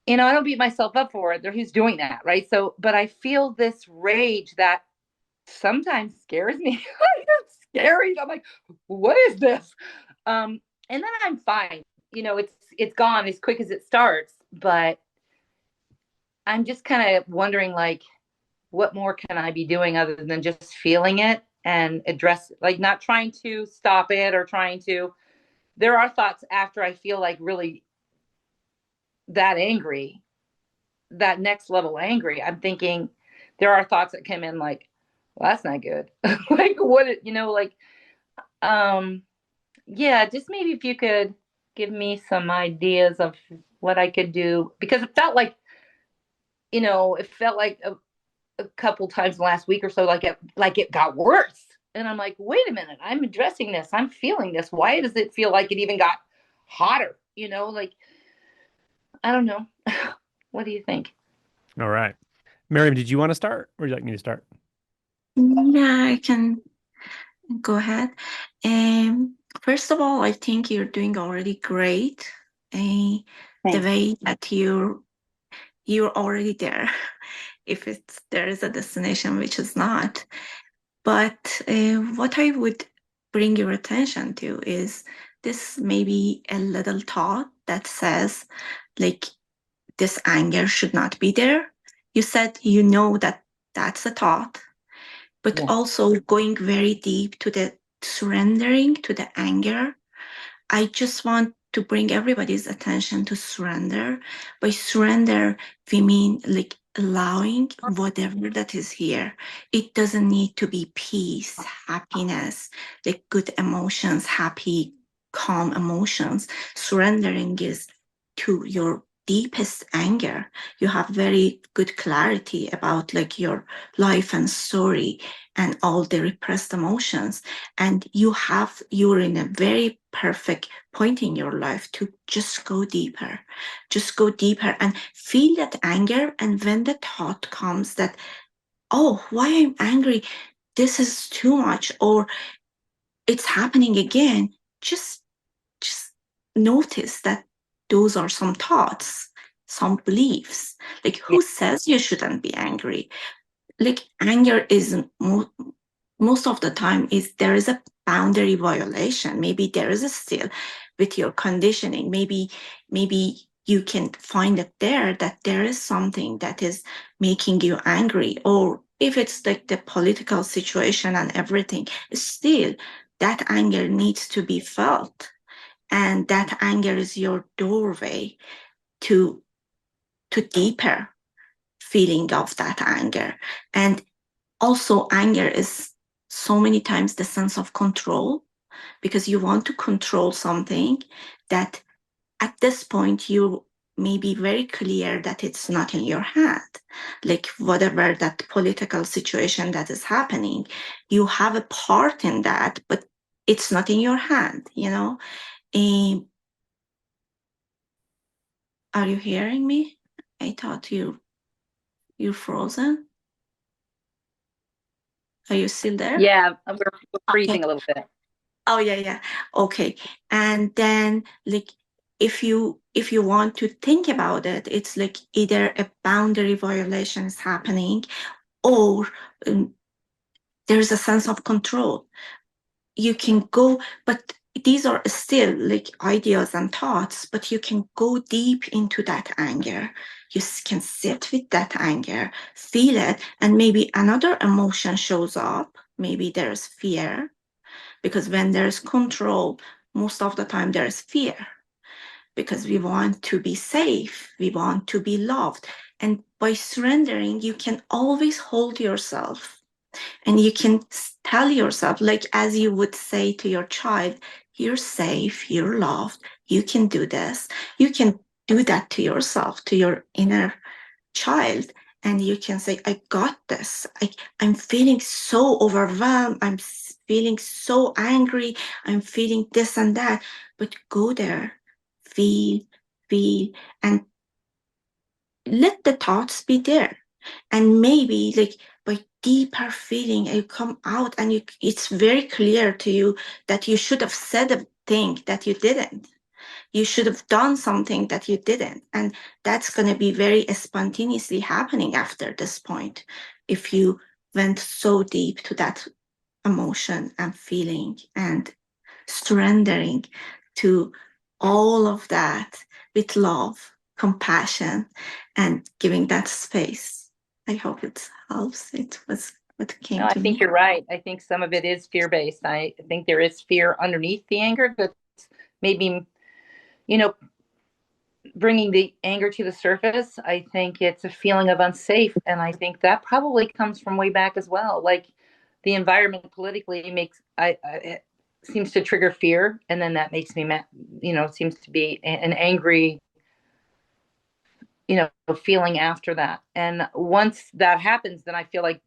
I don't beat myself up for it. Who's doing that, right? So, but I feel this rage that sometimes scares me. It's scary. I'm like, what is this? and then I'm fine. It's gone as quick as it starts, but I'm just kind of wondering, like, what more can I be doing other than just feeling it and address, like, not trying to stop it or trying to. There are thoughts after I feel like really that angry, that next level angry. I'm thinking there are thoughts that come in like, well, that's not good. Like, yeah, just maybe if you could give me some ideas of what I could do, because it felt like, a couple times last week or so, like it got worse. And I'm like, wait a minute, I'm addressing this. I'm feeling this. Why does it feel like it even got hotter? Like, I don't know. What do you think? All right. Maryam, did you want to start or would you like me to start? Yeah, I can go ahead. First of all, I think you're doing already great. The way that you're already there, if there is a destination, which is not. But what I would bring your attention to is this maybe a little thought that says, like, this anger should not be there. You said you know that that's a thought, but also going very deep to the surrendering to the anger. I just want to bring everybody's attention to surrender. By surrender, we mean like allowing whatever that is here. It doesn't need to be peace, happiness, like good emotions, happy, calm emotions. Surrendering is to your deepest anger. You have very good clarity about like your life and story and all the repressed emotions, and you're in a very perfect point in your life to just go deeper and feel that anger. And when the thought comes that, oh, why I'm angry, this is too much, or it's happening again, just notice that those are some thoughts, some beliefs. Like, who says you shouldn't be angry? Like, anger is most of the time is there is a boundary violation. Maybe there is a still with your conditioning. Maybe you can find it there, that there is something that is making you angry. Or if it's like the political situation and everything, still that anger needs to be felt. And that anger is your doorway to deeper feeling of that anger. And also, anger is so many times the sense of control, because you want to control something that at this point you may be very clear that it's not in your hand. Like, whatever that political situation that is happening, you have a part in that, but it's not in your hand, Are you hearing me? I thought you're frozen. Are you still there? Yeah, we're freezing Okay. a little bit. Oh, yeah. Okay. And then, like, if you want to think about it, it's like either a boundary violation is happening, or there's a sense of control. You can go, but these are still like ideas and thoughts, but you can go deep into that anger. You can sit with that anger, feel it, and maybe another emotion shows up. Maybe there's fear, because when there's control, most of the time there's fear, because we want to be safe, we want to be loved. And by surrendering, you can always hold yourself, and you can tell yourself, like as you would say to your child, you're safe, you're loved, you can do this. You can do that to yourself, to your inner child, and you can say, I got this. I'm feeling so overwhelmed, I'm feeling so angry, I'm feeling this and that. But go there, feel, and let the thoughts be there. And maybe, like, by deeper feeling, you come out and it's very clear to you that you should have said a thing that you didn't. You should have done something that you didn't. And that's going to be very spontaneously happening after this point, if you went so deep to that emotion and feeling and surrendering to all of that with love, compassion, and giving that space. I hope it helps. It was what came No, I to think me. you're right. I think some of it is fear-based. I think there is fear underneath the anger that's maybe, you know, bringing the anger to the surface. I think it's a feeling of unsafe, and I think that probably comes from way back as well. Like the environment politically makes it seems to trigger fear, and then that makes me seems to be an angry feeling after that. And once that happens, then I feel like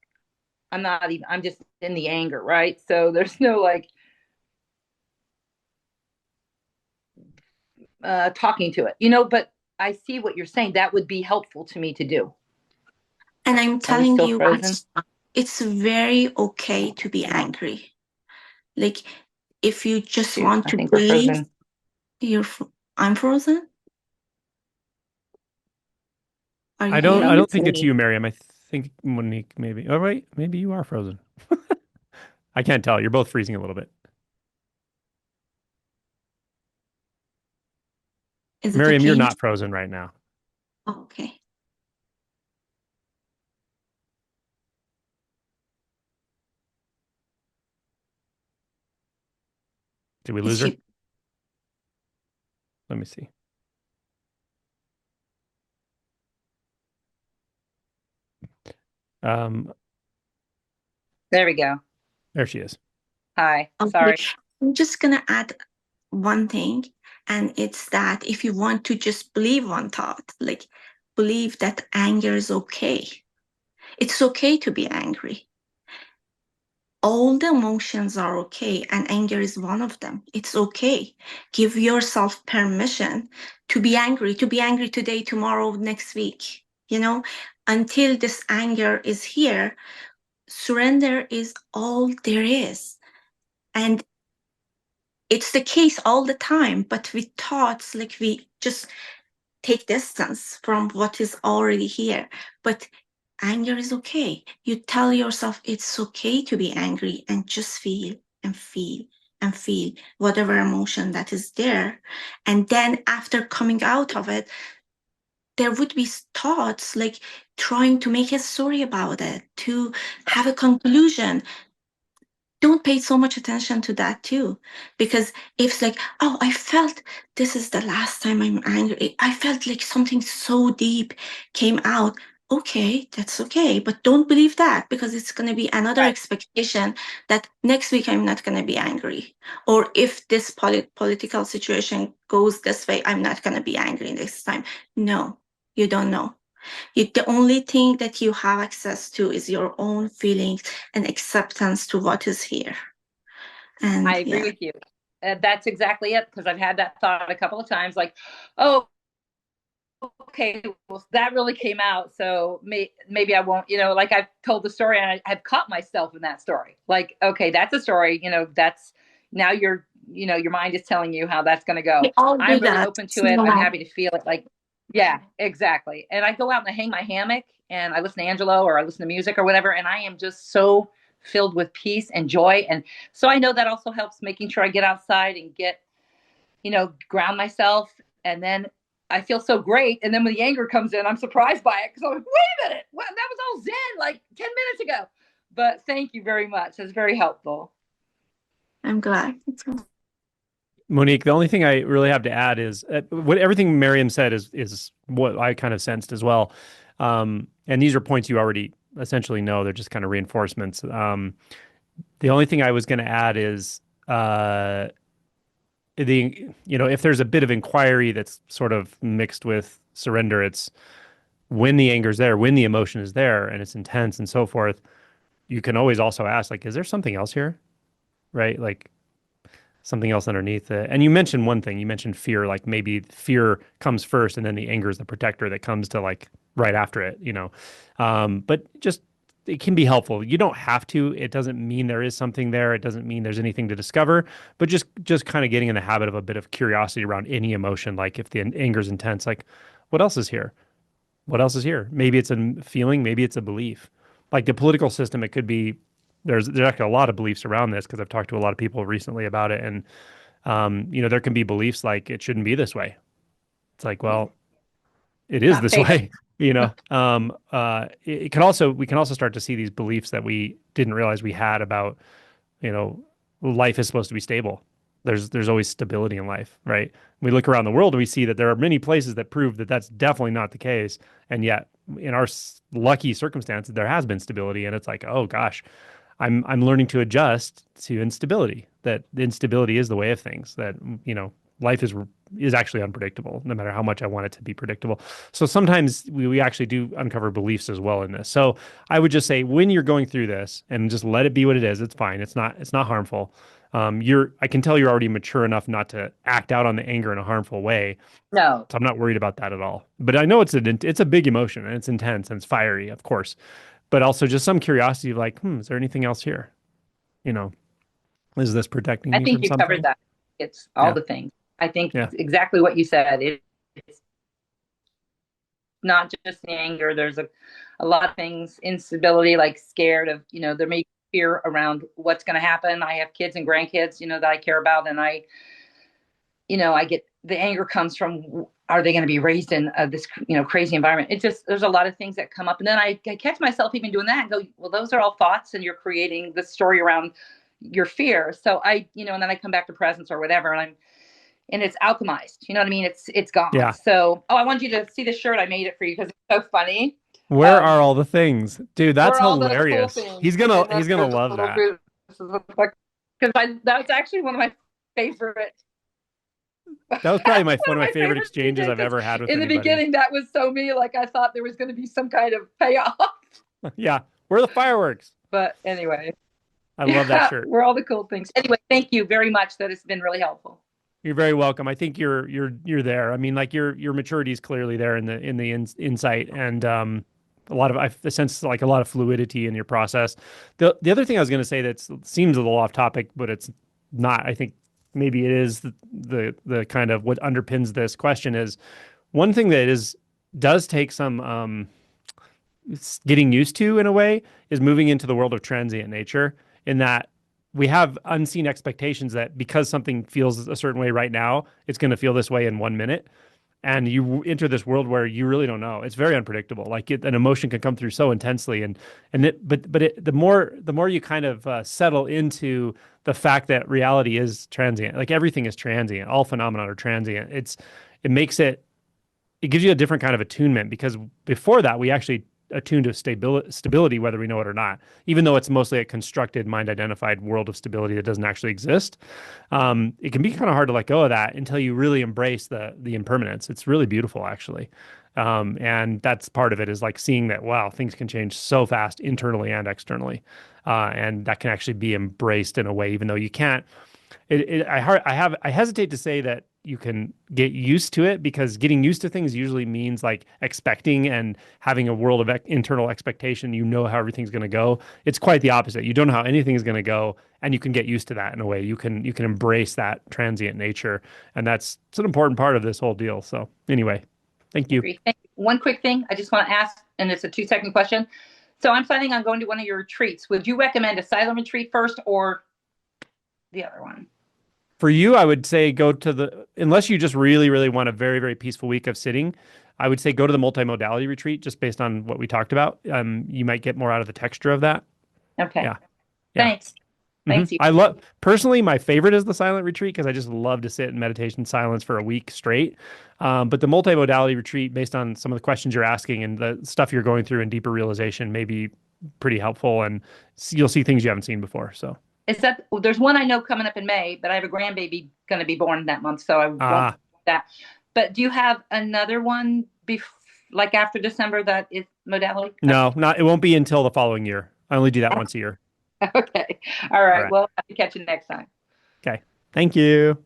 I'm just in the anger, right? So there's no like talking to it, but I see what you're saying. That would be helpful to me to do. And I'm Are we telling still you, frozen? it's very okay to be angry. Like, if you just Shoot, want I to think we're breathe, frozen. I'm frozen. Are you I hearing don't me? think it's you, Maryam. I think Mon'nique maybe. Oh, right. Maybe you are frozen. I can't tell. You're both freezing a little bit. Is it Maryam, you're okay? not frozen right now. Oh, okay. Did we Is lose her? she? Let me see. Um, There we go. there she is. Hi. Okay. Sorry. I'm just gonna add one thing, and it's that if you want to just believe one thought, like believe that anger is okay. It's okay to be angry. All the emotions are okay, and anger is one of them. It's okay. Give yourself permission to be angry today, tomorrow, next week. Until this anger is here, surrender is all there is. And it's the case all the time, but with thoughts, like we just take distance from what is already here. But anger is okay. You tell yourself it's okay to be angry and just feel and feel and feel whatever emotion that is there. And then after coming out of it, there would be thoughts like trying to make a story about it, to have a conclusion. Don't pay so much attention to that too, because if it's like, oh, I felt this is the last time I'm angry, I felt like something so deep came out. Okay, that's okay, but don't believe that, because it's going to be another Right. expectation that next week I'm not going to be angry, or if this political situation goes this way, I'm not going to be angry this time. No, you don't know. The only thing that you have access to is your own feelings and acceptance to what is here. And I agree yeah, with you. That's exactly it, because I've had that thought a couple of times, like, oh, okay, well, that really came out, so maybe I won't, like I've told the story and I've caught myself in that story. Like, okay, that's a story, that's now your mind is telling you how that's going to we go. all do I'm really that. open It's to it. I'm normal. happy to feel it. Like, yeah, exactly. And I go out and I hang my hammock and I listen to Angelo or I listen to music or whatever, and I am just so filled with peace and joy. And so I know that also helps making sure I get outside and get, ground myself. And then I feel so great. And then when the anger comes in, I'm surprised by it because I'm like, wait a minute, what? That was all Zen like 10 minutes ago. But thank you very much. That's very helpful. I'm glad. Mon'nique, the only thing I really have to add is what everything Maryam said is what I kind of sensed as well. And these are points you already essentially know. They're just kind of reinforcements. The only thing I was going to add is if there's a bit of inquiry that's sort of mixed with surrender, it's when the anger's there, when the emotion is there, and it's intense and so forth. You can always also ask, like, is there something else here? Right? Like, something else underneath it. And you mentioned one thing. You mentioned fear. Like maybe fear comes first, and then the anger is the protector that comes to like right after it. But just it can be helpful. You don't have to. It doesn't mean there is something there. It doesn't mean there's anything to discover. But just kind of getting in the habit of a bit of curiosity around any emotion. Like if the anger is intense, like what else is here? What else is here? Maybe it's a feeling. Maybe it's a belief. Like the political system, it could be. There's actually a lot of beliefs around this because I've talked to a lot of people recently about it, and There can be beliefs like it shouldn't be this way. It's like, well, it is Not this fair. way, it can also, we can also start to see these beliefs that we didn't realize we had about, you know, life is supposed to be stable. There's always stability in life, right? We look around the world and we see that there are many places that prove that that's definitely not the case. And yet, in our lucky circumstances, there has been stability. And it's like, oh gosh, I'm learning to adjust to instability. That the instability is the way of things. That life is actually unpredictable, no matter how much I want it to be predictable. So sometimes we actually do uncover beliefs as well in this. So I would just say when you're going through this and just let it be what it is, it's fine. It's not harmful. I can tell you're already mature enough not to act out on the anger in a harmful way. No. So I'm not worried about that at all. But I know it's a big emotion and it's intense and it's fiery, of course. But also just some curiosity of like, is there anything else here? You know, is this protecting I me think from you covered something? that. It's all Yeah. the things. I think Yeah. exactly what you said. It's not just the anger. There's a lot of things, instability, like scared of, there may be fear around what's going to happen. I have kids and grandkids, that I care about. And I get the anger comes from, are they going to be raised in this, crazy environment? There's a lot of things that come up. And then I catch myself even doing that and go, well, those are all thoughts and you're creating the story around your fear. So and then I come back to presence or whatever. And it's alchemized. You know what I mean? It's gone. Yeah. So, I want you to see the shirt. I made it for you because it's so funny. Where are all the things? Dude, that's Where are all the cool hilarious. things? He's And gonna then he's gonna there's a love little that. group. Because that's actually one of my favorite. That was probably one of my favorite favorite exchanges I've because ever had with in the anybody. beginning, that was so me. Like I thought there was going to be some kind of payoff. Yeah. Where are the fireworks? But anyway, I love that shirt. where are all the cool things? Anyway, thank you very much. That has been really helpful. You're very welcome. I think you're there. I mean, like your maturity is clearly there in the insight and a lot of I sense like a lot of fluidity in your process. The other thing I was going to say that seems a little off topic, but it's not. I think maybe it is the kind of what underpins this question is one thing that does take some getting used to in a way is moving into the world of transient nature in that we have unseen expectations that because something feels a certain way right now, it's going to feel this way in 1 minute. And you enter this world where you really don't know. It's very unpredictable. Like an emotion can come through so intensely, the more you kind of settle into the fact that reality is transient. Like everything is transient. All phenomena are transient. It gives you a different kind of attunement because before that we actually attuned to stability, whether we know it or not, even though it's mostly a constructed mind identified world of stability that doesn't actually exist. It can be kind of hard to let go of that until you really embrace the impermanence. It's really beautiful, actually. And that's part of it is like seeing that, wow, things can change so fast internally and externally. And that can actually be embraced in a way, even though you can't. I hesitate to say that you can get used to it because getting used to things usually means like expecting and having a world of internal expectation. You know how everything's going to go. It's quite the opposite. You don't know how anything is going to go, and you can get used to that in a way. You can embrace that transient nature, and it's an important part of this whole deal. So anyway, thank you. Thank you. One quick thing I just want to ask, and it's a 2-second question. So I'm planning on going to one of your retreats. Would you recommend a silent retreat first or the other one? For you, I would say unless you just really, really want a very, very peaceful week of sitting, I would say go to the multimodality retreat just based on what we talked about. You might get more out of the texture of that. Okay. Yeah. Thanks. Thanks. Personally, my favorite is the silent retreat because I just love to sit in meditation silence for a week straight. But the multimodality retreat, based on some of the questions you're asking and the stuff you're going through and deeper realization, may be pretty helpful, and you'll see things you haven't seen before. So. There's one I know coming up in May, but I have a grandbaby going to be born that month, so I won't do that. But do you have another one like after December that is modality? No, it won't be until the following year. I only do that once a year. Okay. All right. Well, I'll have to catch you next time. Okay. Thank you.